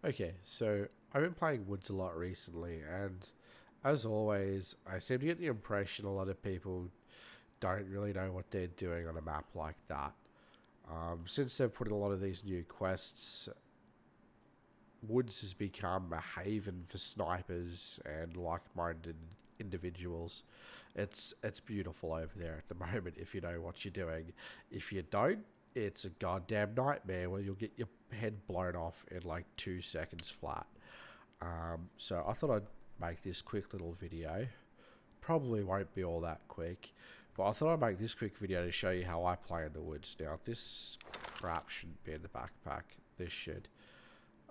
Okay, so I've been playing Woods a lot recently, and as always, I seem to get the impression a lot of people don't really know what they're doing on a map like that. Since they've put in a lot of these new quests, Woods has become a haven for snipers and like-minded individuals. It's beautiful over there at the moment if you know what you're doing. If you don't, it's a goddamn nightmare where you'll get your head blown off in like 2 seconds flat. So I thought I'd make this quick little video. Probably won't be all that quick, but I thought I'd make this quick video to show you how I play in the woods. Now, this crap shouldn't be in the backpack. This should.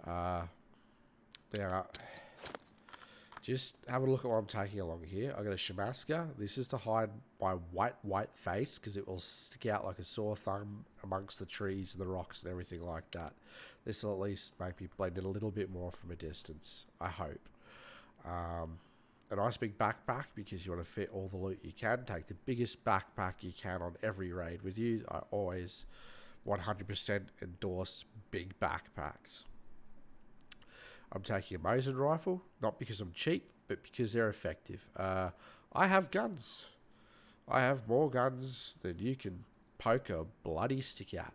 Now, just have a look at what I'm taking along here. I got a Shamaska. This is to hide my white face because it will stick out like a sore thumb amongst the trees and the rocks and everything like that. This will at least make me blend in a little bit more from a distance, I hope. A nice big backpack because you want to fit all the loot you can. Take the biggest backpack you can on every raid with you. I always 100% endorse big backpacks. I'm taking a Mosin rifle, not because I'm cheap, but because they're effective. I have guns. I have more guns than you can poke a bloody stick at.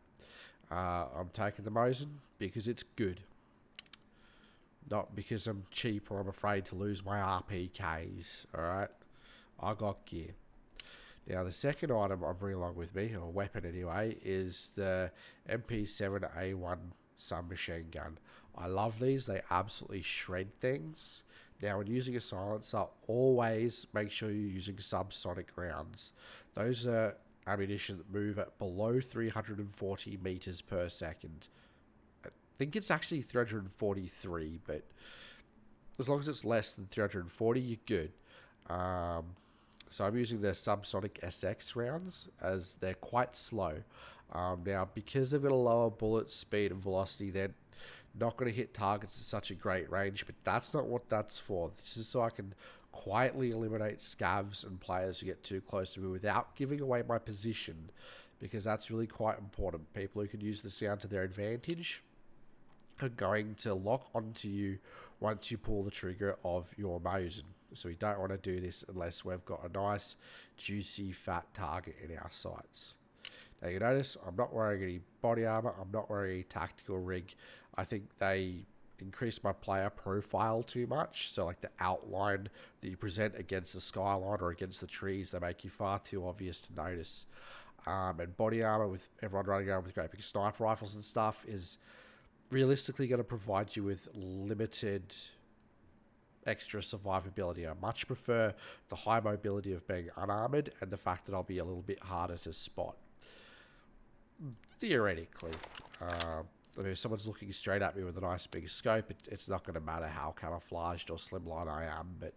I'm taking the Mosin because it's good. Not because I'm cheap or I'm afraid to lose my RPKs, alright? I got gear. Now, the second item I'm bringing along with me, or weapon anyway, is the MP7A1 submachine gun. I love these. They absolutely shred things. Now, when using a silencer, always make sure you're using subsonic rounds. Those are ammunition that move at below 340 meters per second. I think it's actually 343, but as long as it's less than 340, you're good. So I'm using their subsonic SX rounds as they're quite slow. Now, because they've got a lower bullet speed and velocity, they're not going to hit targets at such a great range, but that's not what that's for. This is so I can quietly eliminate scavs and players who get too close to me without giving away my position, because that's really quite important. People who can use the sound to their advantage are going to lock onto you once you pull the trigger of your Mosin. So we don't want to do this unless we've got a nice, juicy, fat target in our sights. Now you notice I'm not wearing any body armor, I'm not wearing any tactical rig. I think they increase my player profile too much. So like the outline that you present against the skyline or against the trees, they make you far too obvious to notice. And body armor with everyone running around with great big sniper rifles and stuff is realistically going to provide you with limited extra survivability. I much prefer the high mobility of being unarmored and the fact that I'll be a little bit harder to spot. Theoretically, if someone's looking straight at me with a nice big scope, it's not going to matter how camouflaged or slimline I am, but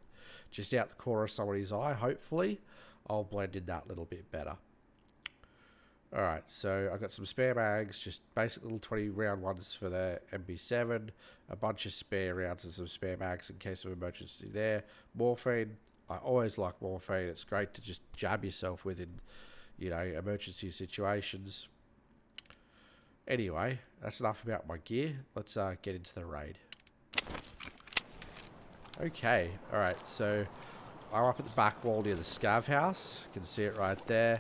just out the corner of somebody's eye, hopefully, I'll blend in that little bit better. Alright, so I've got some spare mags, just basic little 20 round ones for the MP7, a bunch of spare rounds and some spare mags in case of emergency there. Morphine, I always like morphine, it's great to just jab yourself with in, emergency situations. Anyway, that's enough about my gear, let's get into the raid. Okay, alright, so I'm up at the back wall near the scav house, you can see it right there.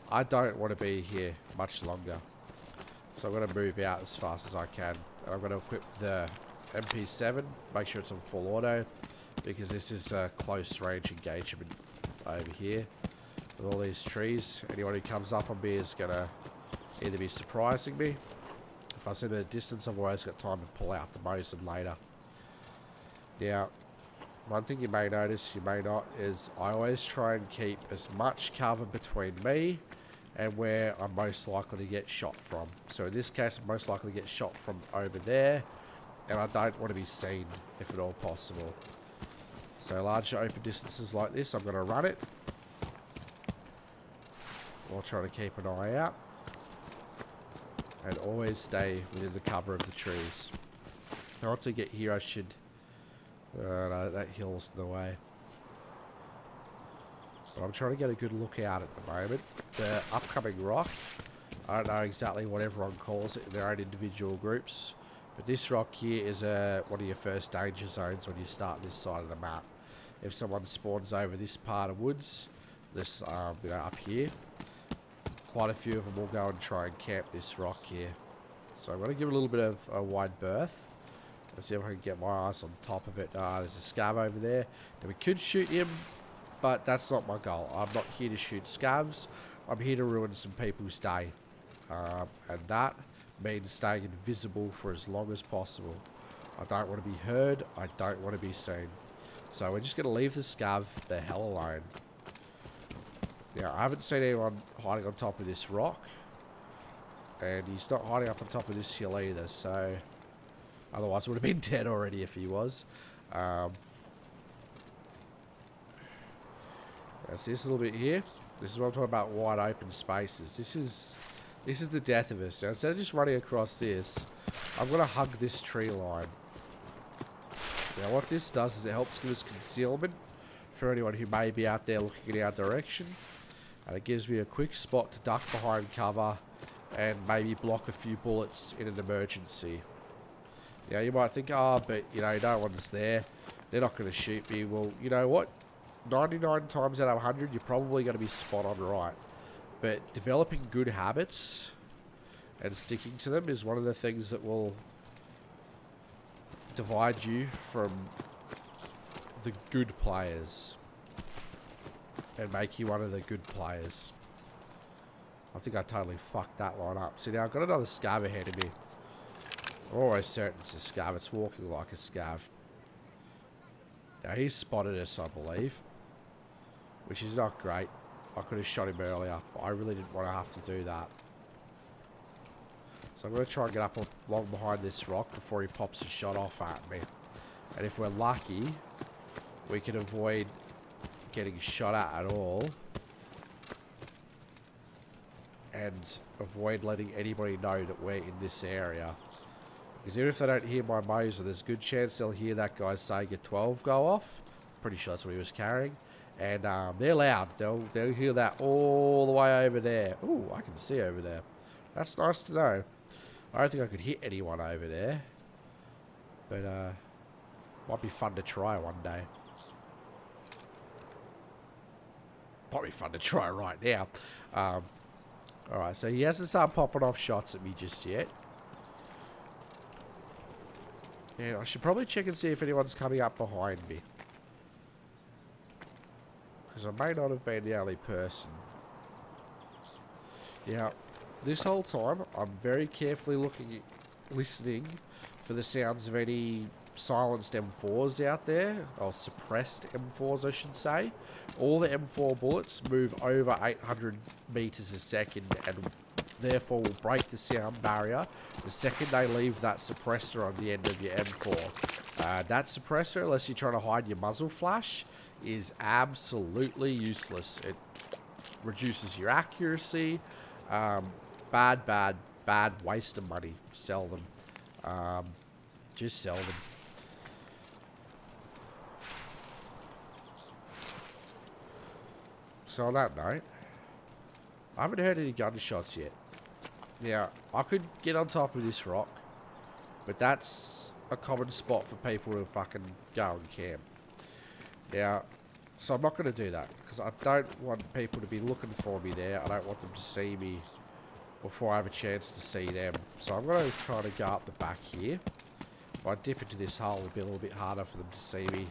I don't want to be here much longer, so I'm going to move out as fast as I can. And I'm going to equip the MP7, make sure it's on full auto, because this is a close range engagement over here with all these trees. Anyone who comes up on me is going to either be surprising me. If I see the distance, I've always got time to pull out the Mosin later. Now, one thing you may notice, you may not, is I always try and keep as much cover between me and where I'm most likely to get shot from. So in this case, I'm most likely to get shot from over there, and I don't want to be seen if at all possible. So larger open distances like this, I'm going to run it, while trying to keep an eye out, and always stay within the cover of the trees. Now once I get here, I should... no, that hill's in the way. But I'm trying to get a good look out at the moment. The upcoming rock, I don't know exactly what everyone calls it in their own individual groups, But this rock here is one of your first danger zones when you start this side of the map. If someone spawns over this part of woods, this up here, quite a few of them will go and try and camp this rock here. So I'm going to give it a little bit of a wide berth. Let's see if I can get my eyes on top of it. There's a scav over there. Now we could shoot him, but that's not my goal. I'm not here to shoot scavs. I'm here to ruin some people's day. And that means staying invisible for as long as possible. I don't want to be heard. I don't want to be seen. So we're just going to leave the scav the hell alone. Now, I haven't seen anyone hiding on top of this rock. And he's not hiding up on top of this hill either, so... Otherwise, it would have been dead already if he was. See this a little bit here. This is what I'm talking about, wide open spaces. This is the death of us. Now, instead of just running across this, I'm going to hug this tree line. Now, what this does is it helps give us concealment for anyone who may be out there looking in our direction. And it gives me a quick spot to duck behind cover and maybe block a few bullets in an emergency. Yeah, you might think, oh, but, you know, no one's there. They're not going to shoot me. Well, you know what? 99 times out of 100, you're probably going to be spot on right. But developing good habits and sticking to them is one of the things that will divide you from the good players and make you one of the good players. I think I totally fucked that line up. See, now I've got another scav ahead of me. I'm almost certain it's a scav. It's walking like a scav. Now, he's spotted us, I believe, which is not great. I could have shot him earlier, but I really didn't want to have to do that. So I'm going to try and get up along behind this rock before he pops a shot off at me. And if we're lucky, we can avoid getting shot at all. And avoid letting anybody know that we're in this area. Because even if they don't hear my Moser, there's a good chance they'll hear that guy saying a 12 go off. Pretty sure that's what he was carrying. And they're loud. They'll hear that all the way over there. Ooh, I can see over there. That's nice to know. I don't think I could hit anyone over there. But might be fun to try one day. Might be fun to try right now. Alright, so he hasn't started popping off shots at me just yet. And I should probably check and see if anyone's coming up behind me. Because I may not have been the only person. Now, this whole time, I'm very carefully listening for the sounds of any silenced M4s out there. Or suppressed M4s, I should say. All the M4 bullets move over 800 meters a second and therefore will break the sound barrier the second they leave that suppressor on the end of your M4. That suppressor, unless you're trying to hide your muzzle flash, is absolutely useless. It reduces your accuracy. Bad waste of money. Sell them. Just sell them. So on that note, I haven't heard any gunshots yet. Now, I could get on top of this rock, but that's a common spot for people to fucking go and camp. Now, so I'm not going to do that, because I don't want people to be looking for me there. I don't want them to see me before I have a chance to see them. So I'm going to try to go up the back here. If I dip into this hole, it'll be a little bit harder for them to see me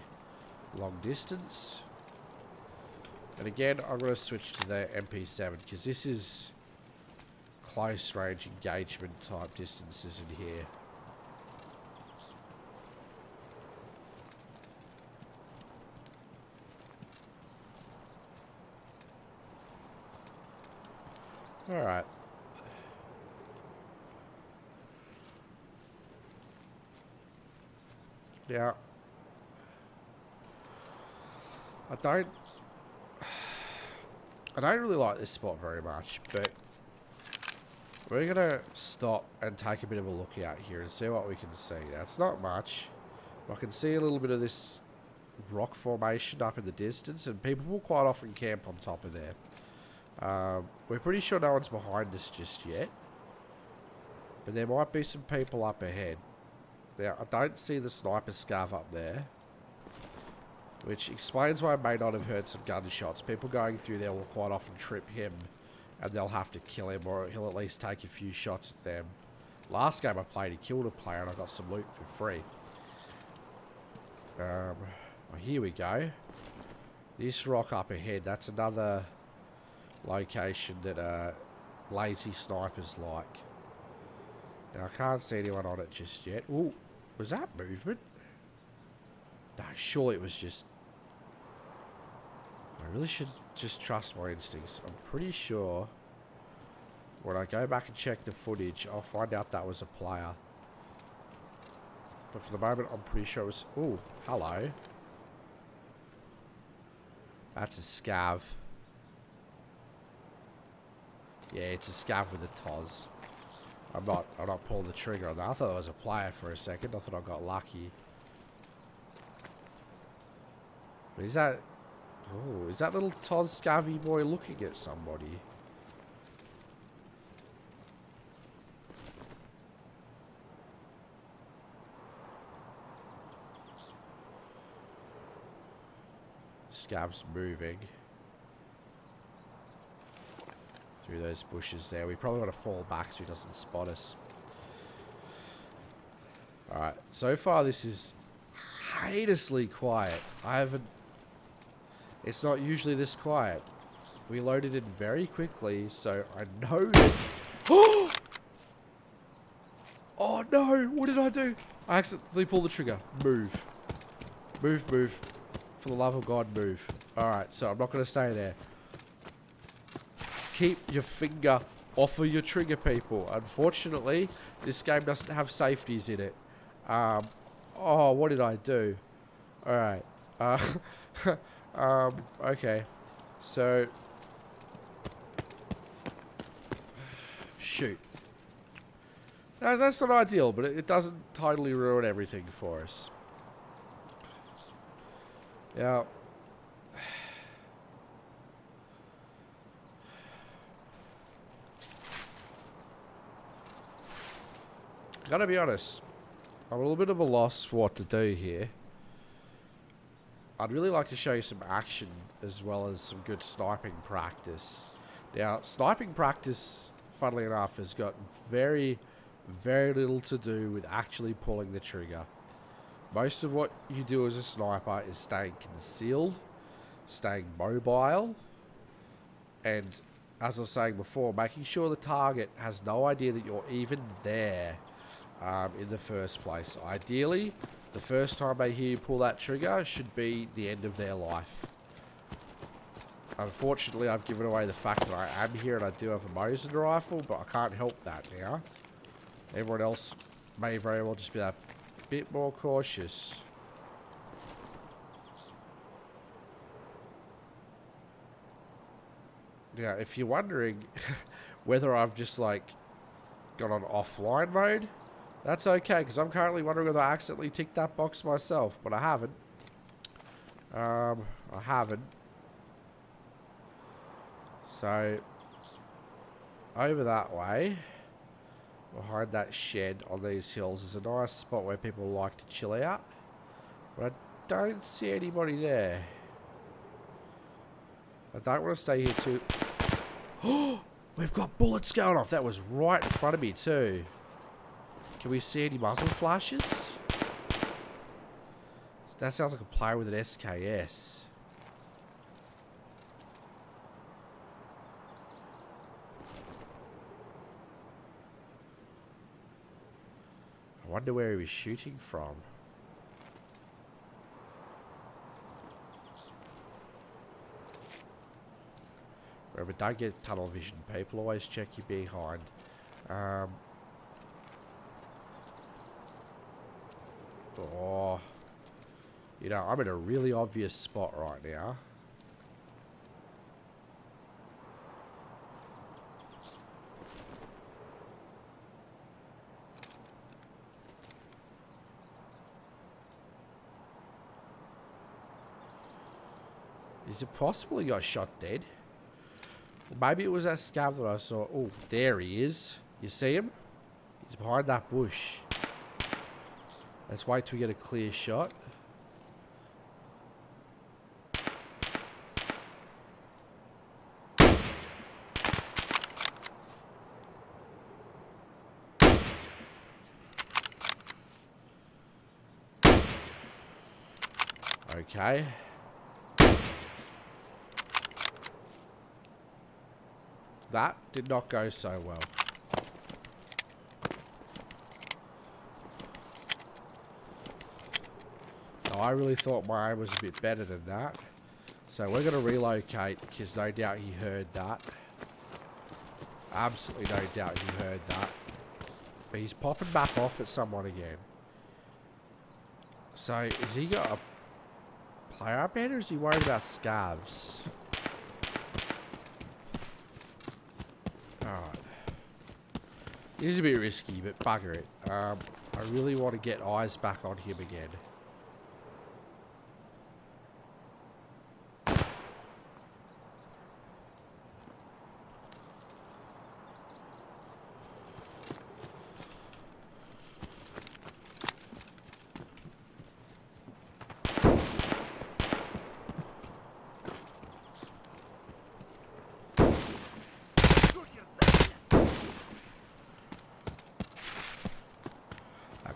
long distance. And again, I'm going to switch to the MP7, because this is close range engagement type distances in here. Alright. Now, I don't really like this spot very much, but we're going to stop and take a bit of a look out here and see what we can see. Now, it's not much. I can see a little bit of this rock formation up in the distance, and people will quite often camp on top of there. We're pretty sure no one's behind us just yet, but there might be some people up ahead. Now, I don't see the sniper scav up there, which explains why I may not have heard some gunshots. People going through there will quite often trip him, and they'll have to kill him, or he'll at least take a few shots at them. Last game I played, he killed a player, and I got some loot for free. Oh, here we go. This rock up ahead, that's another location that lazy snipers like. Now, I can't see anyone on it just yet. Ooh, was that movement? No, surely it was just... I really should just trust my instincts. I'm pretty sure when I go back and check the footage, I'll find out that was a player. But for the moment, I'm pretty sure it was... Ooh, hello. That's a scav. Yeah, it's a scav with a Toz. I'm not pulling the trigger on that. I thought it was a player for a second. I thought I got lucky. But is that... Oh, is that little Toz scavvy boy looking at somebody? Scav's moving through those bushes there. We probably want to fall back so he doesn't spot us. Alright, so far this is heinously quiet. It's not usually this quiet. We loaded in very quickly, so I know this. Oh no, what did I do? I accidentally pulled the trigger. Move. Move, move. For the love of God, move. Alright, so I'm not going to stay there. Keep your finger off of your trigger, people. Unfortunately, this game doesn't have safeties in it. Oh, what did I do? Alright. Okay. So... Shoot. No, that's not ideal, but it doesn't totally ruin everything for us. Now... Gotta be honest, I'm a little bit of a loss for what to do here. I'd really like to show you some action as well as some good sniping practice. Now, sniping practice, funnily enough, has got very, very little to do with actually pulling the trigger. Most of what you do as a sniper is staying concealed, staying mobile, and, as I was saying before, making sure the target has no idea that you're even there. In the first place. Ideally, the first time they hear you pull that trigger should be the end of their life. Unfortunately, I've given away the fact that I am here and I do have a Mosin rifle, but I can't help that now. Everyone else may very well just be a bit more cautious. Now, if you're wondering whether I've just like got on offline mode, that's okay, because I'm currently wondering whether I accidentally ticked that box myself, but I haven't. I haven't. So, over that way, behind that shed on these hills, is a nice spot where people like to chill out. But I don't see anybody there. I don't want to stay here too... Oh! We've got bullets going off! That was right in front of me too. Can we see any muzzle flashes? That sounds like a player with an SKS. I wonder where he was shooting from. Remember, don't get tunnel vision, people. Always check your behind. Oh, you know, I'm in a really obvious spot right now. Is it possible he got shot dead? Or maybe it was that scav that I saw. Oh, there he is. You see him? He's behind that bush. Let's wait till we get a clear shot. Okay. That did not go so well. Oh, I really thought my aim was a bit better than that. So we're going to relocate because no doubt he heard that. Absolutely no doubt he heard that. But he's popping back off at someone again. So is he got a player up here or is he worried about scavs? Alright. This is a bit risky, but bugger it. I really want to get eyes back on him again.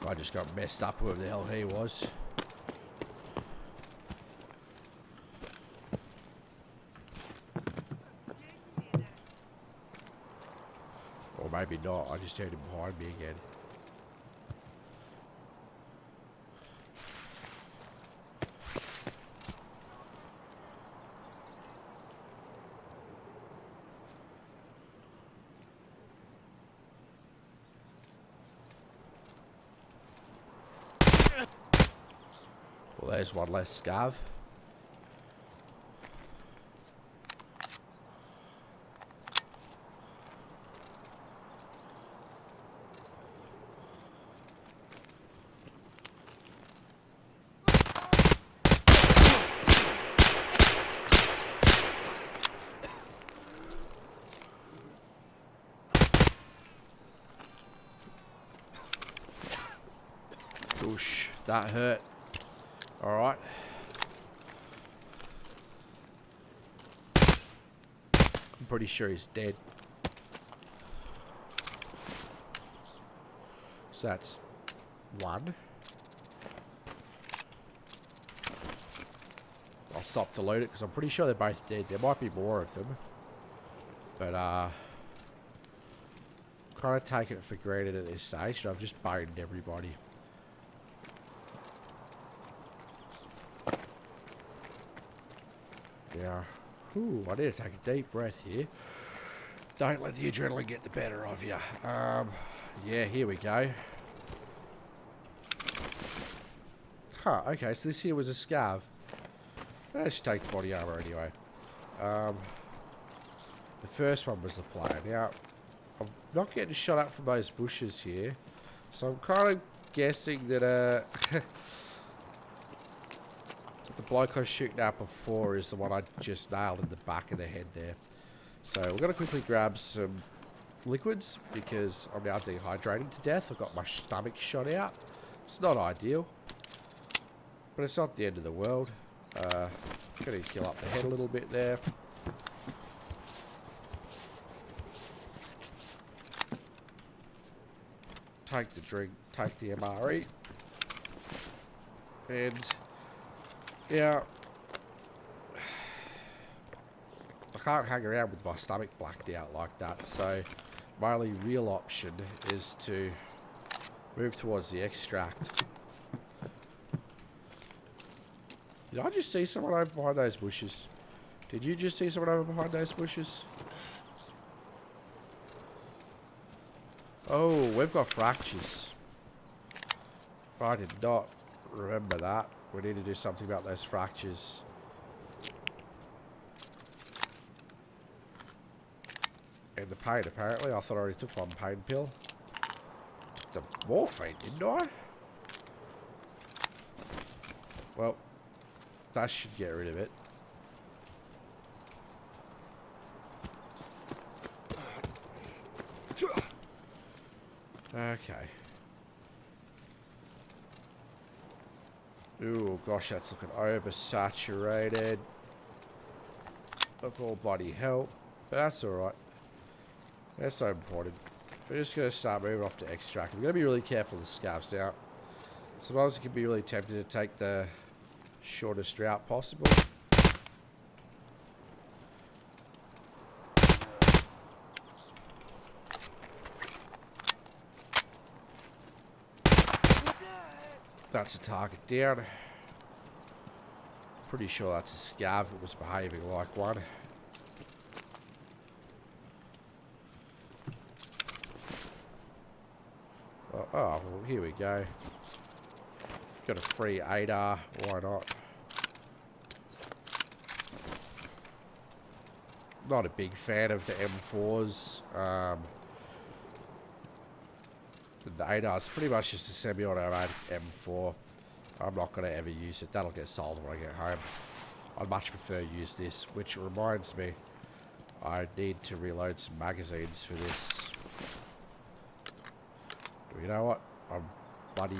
I just got messed up whoever the hell he was. Or maybe not, I just heard him behind me again. Well, there's one less scav. Oosh, that hurt. Alright. I'm pretty sure he's dead. So that's one. I'll stop to load it because I'm pretty sure they're both dead. There might be more of them. But kind of taking it for granted at this stage. And I've just boned everybody. Yeah. Ooh, I need to take a deep breath here. Don't let the adrenaline get the better of you. Yeah, here we go. Huh, okay, so this here was a scav. Let's take the body armor anyway. The first one was the player. Now, I'm not getting shot up from those bushes here. So I'm kind of guessing that the bloke I was shooting at before is the one I just nailed in the back of the head there. So we're going to quickly grab some liquids because I'm now dehydrating to death. I've got my stomach shot out. It's not ideal, but it's not the end of the world. Going to heal up the head a little bit there. Take the drink, take the MRE. And yeah, I can't hang around with my stomach blacked out like that, so my only real option is to move towards the extract. Did I just see someone over behind those bushes? Did you just see someone over behind those bushes? Oh, we've got fractures. I did not remember that. We need to do something about those fractures. And the pain, apparently. I thought I already took one pain pill. Took the morphine, didn't I? Well, that should get rid of it. Okay. Ooh, gosh, that's looking oversaturated. Look, all bloody hell. But that's alright. That's so important. We're just going to start moving off to extract. We're going to be really careful with the scavs now. Sometimes it can be really tempting to take the shortest route possible. That's a target down. Pretty sure that's a scav that was behaving like one. Oh, well, here we go. Got a free ADAR, why not? Not a big fan of the M4s. The ADAR is pretty much just a semi-automatic M4. I'm not going to ever use it. That'll get sold when I get home. I'd much prefer use this, which reminds me, I need to reload some magazines for this. You know what? I'm bloody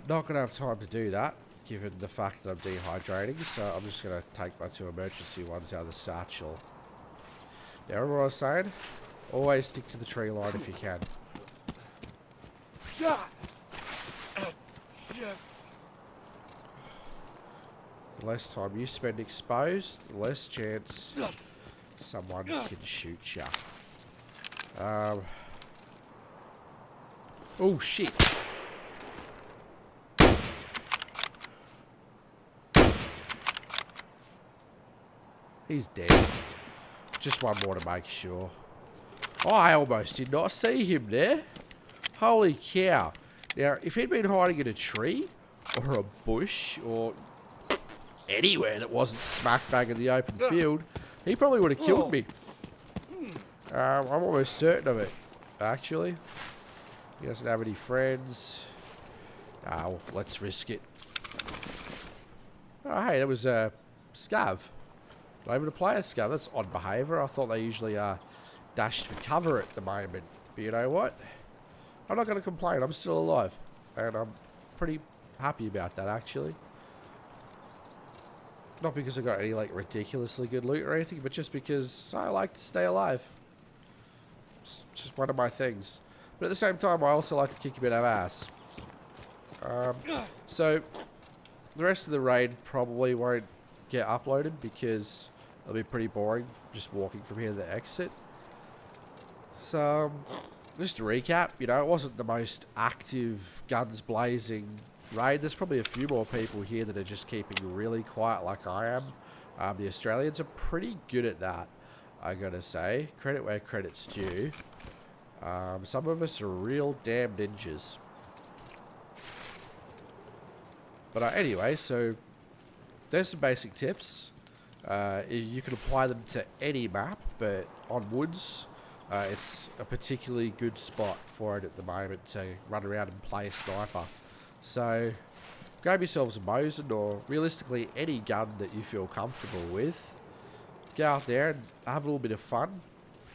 not going to have time to do that, given the fact that I'm dehydrating, so I'm just going to take my 2 emergency ones out of the satchel. Now, remember what I was saying? Always stick to the tree line if you can. The less time you spend exposed, the less chance someone can shoot you. Oh shit. He's dead. Just one more to make sure. Oh, I almost did not see him there. Holy cow. Now, if he'd been hiding in a tree, or a bush, or anywhere that wasn't smack bang in the open field, he probably would have killed me. I'm almost certain of it, actually. He doesn't have any friends. Well, let's risk it. Oh, hey, that was a scav. Not even a player scav. That's odd behaviour. I thought they usually dashed for cover at the moment. But you know what? I'm not going to complain. I'm still alive. And I'm pretty happy about that, actually. Not because I got any, like, ridiculously good loot or anything, but just because I like to stay alive. It's just one of my things. But at the same time, I also like to kick a bit of ass. So, the rest of the raid probably won't get uploaded because it'll be pretty boring just walking from here to the exit. So, just to recap, you know, it wasn't the most active, guns blazing raid. There's probably a few more people here that are just keeping really quiet like I am. The Australians are pretty good at that, I gotta say. Credit where credit's due. Some of us are real damn ninjas. But anyway, so there's some basic tips. You can apply them to any map, but on woods, it's a particularly good spot for it at the moment to run around and play a sniper. So grab yourselves a Mosin or realistically any gun that you feel comfortable with. Go out there and have a little bit of fun.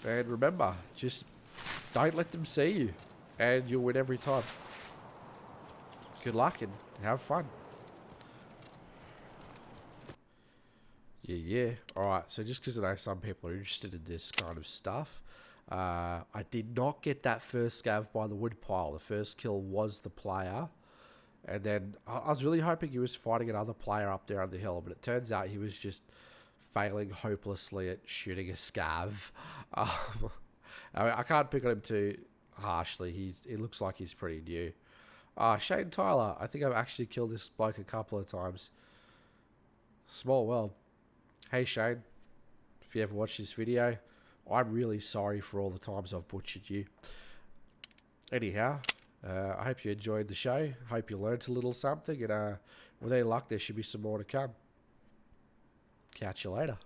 And remember, just don't let them see you and you'll win every time. Good luck and have fun. Yeah. Alright, so just because I know some people are interested in this kind of stuff, I did not get that first scav by the woodpile. The first kill was the player. And then I was really hoping he was fighting another player up there on the hill, but it turns out he was just failing hopelessly at shooting a scav. I can't pick on him too harshly. He looks like he's pretty new. Shane Tyler. I think I've actually killed this bloke a couple of times. Small world. Hey Shane, if you ever watch this video, I'm really sorry for all the times I've butchered you. Anyhow, I hope you enjoyed the show. Hope you learnt a little something, and with any luck, there should be some more to come. Catch you later.